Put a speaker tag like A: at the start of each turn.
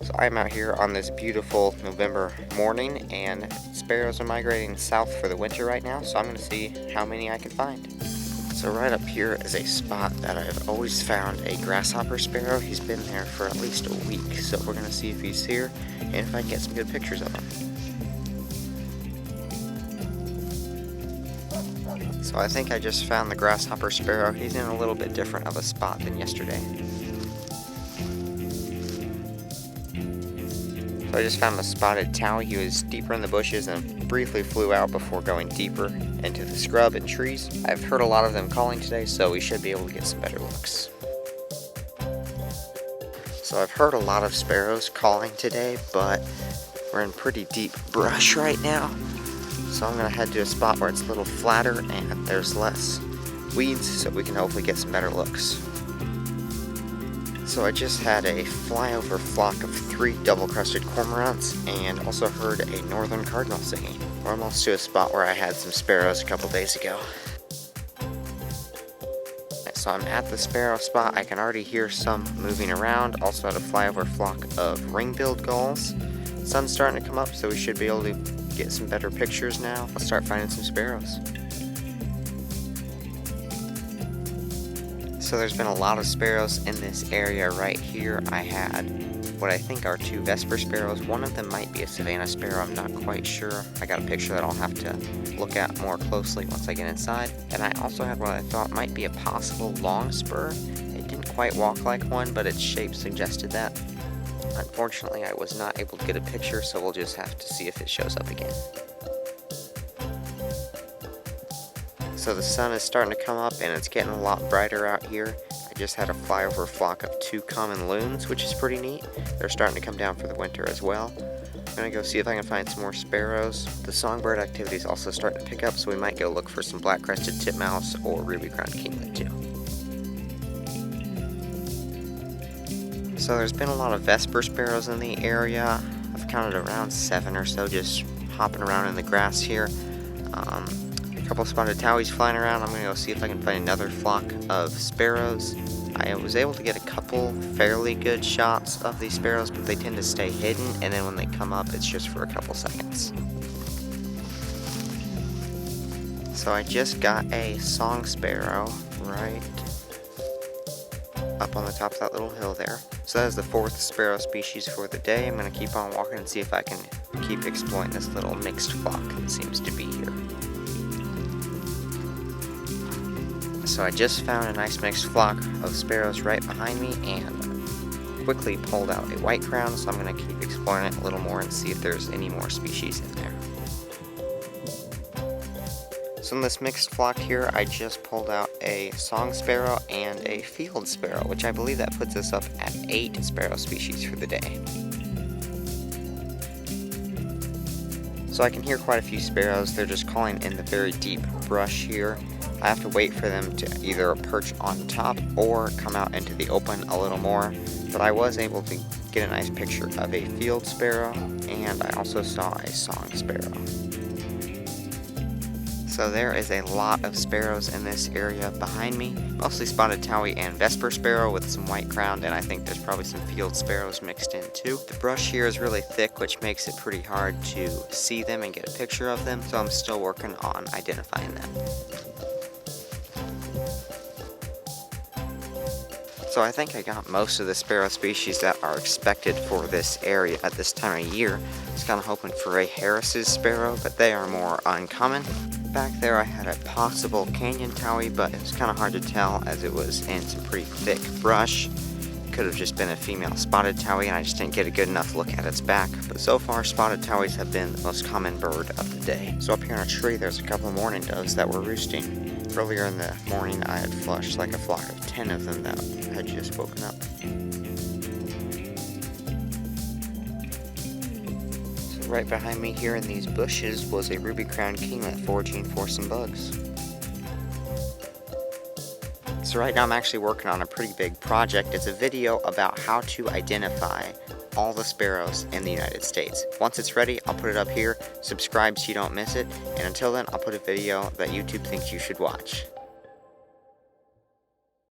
A: So I'm out here on this beautiful November morning, and sparrows are migrating south for the winter right now, so I'm going to see how many I can find. So right up here is a spot that I've always found a grasshopper sparrow. He's been there for at least a week, so we're going to see if he's here and if I can get some good pictures of him. So I think I just found the grasshopper sparrow. He's in a little bit different of a spot than yesterday. So I just found the spotted towie. He was deeper in the bushes and briefly flew out before going deeper into the scrub and trees. I've heard a lot of them calling today, so we should be able to get some better looks. So I've heard a lot of sparrows calling today, but we're in pretty deep brush right now. So I'm gonna head to a spot where it's a little flatter and there's less weeds, so we can hopefully get some better looks. So I just had a flyover flock of 3 double-crested cormorants and also heard a northern cardinal singing. We're almost to a spot where I had some sparrows a couple days ago. So I'm at the sparrow spot. I can already hear some moving around. Also had a flyover flock of ring-billed gulls. Sun's starting to come up, so we should be able to get some better pictures now. Let's start finding some sparrows. So there's been a lot of sparrows in this area right here. I had what I think are 2 Vesper sparrows. One of them might be a Savannah sparrow, I'm not quite sure. I got a picture that I'll have to look at more closely once I get inside. And I also had what I thought might be a possible long spur. It didn't quite walk like one, but its shape suggested that. Unfortunately, I was not able to get a picture, so we'll just have to see if it shows up again. So the sun is starting to come up and it's getting a lot brighter out here. I just had a flyover flock of 2 common loons, which is pretty neat. They're starting to come down for the winter as well. I'm gonna go see if I can find some more sparrows. The songbird activity is also starting to pick up, so we might go look for some black-crested titmouse or ruby-crowned kinglet too. So there's been a lot of Vesper sparrows in the area. I've counted around 7 or so just hopping around in the grass here. A couple spotted towies flying around. I'm going to go see if I can find another flock of sparrows. I was able to get a couple fairly good shots of these sparrows, but they tend to stay hidden, and then when they come up, it's just for a couple seconds. So I just got a song sparrow right up on the top of that little hill there. So that is the 4th sparrow species for the day. I'm going to keep on walking and see if I can keep exploring this little mixed flock that seems to be here. So I just found a nice mixed flock of sparrows right behind me and quickly pulled out a white crown, so I'm going to keep exploring it a little more and see if there's any more species in there. So in this mixed flock here, I just pulled out a song sparrow and a field sparrow, which I believe that puts us up at 8 sparrow species for the day. So I can hear quite a few sparrows. They're just calling in the very deep brush here. I have to wait for them to either perch on top or come out into the open a little more, but I was able to get a nice picture of a field sparrow, and I also saw a song sparrow. So there is a lot of sparrows in this area behind me, mostly spotted towie and Vesper sparrow with some white crowned, and I think there's probably some field sparrows mixed in too. The brush here is really thick, which makes it pretty hard to see them and get a picture of them, so I'm still working on identifying them. So I think I got most of the sparrow species that are expected for this area at this time of year. I was kind of hoping for a Harris's sparrow, but they are more uncommon. Back there I had a possible canyon towie, but it was kind of hard to tell as it was in some pretty thick brush. Could have just been a female spotted towie, and I just didn't get a good enough look at its back. But so far, spotted towies have been the most common bird of the day. So up here on a tree, there's a couple of mourning doves that were roosting. Earlier in the morning, I had flushed like a flock of 10 of them that had just woken up. So right behind me here in these bushes was a ruby-crowned kinglet foraging for some bugs. So right now I'm actually working on a pretty big project. It's a video about how to identify all the sparrows in the United States. Once it's ready, I'll put it up here. Subscribe so you don't miss it. And until then, I'll put a video that YouTube thinks you should watch.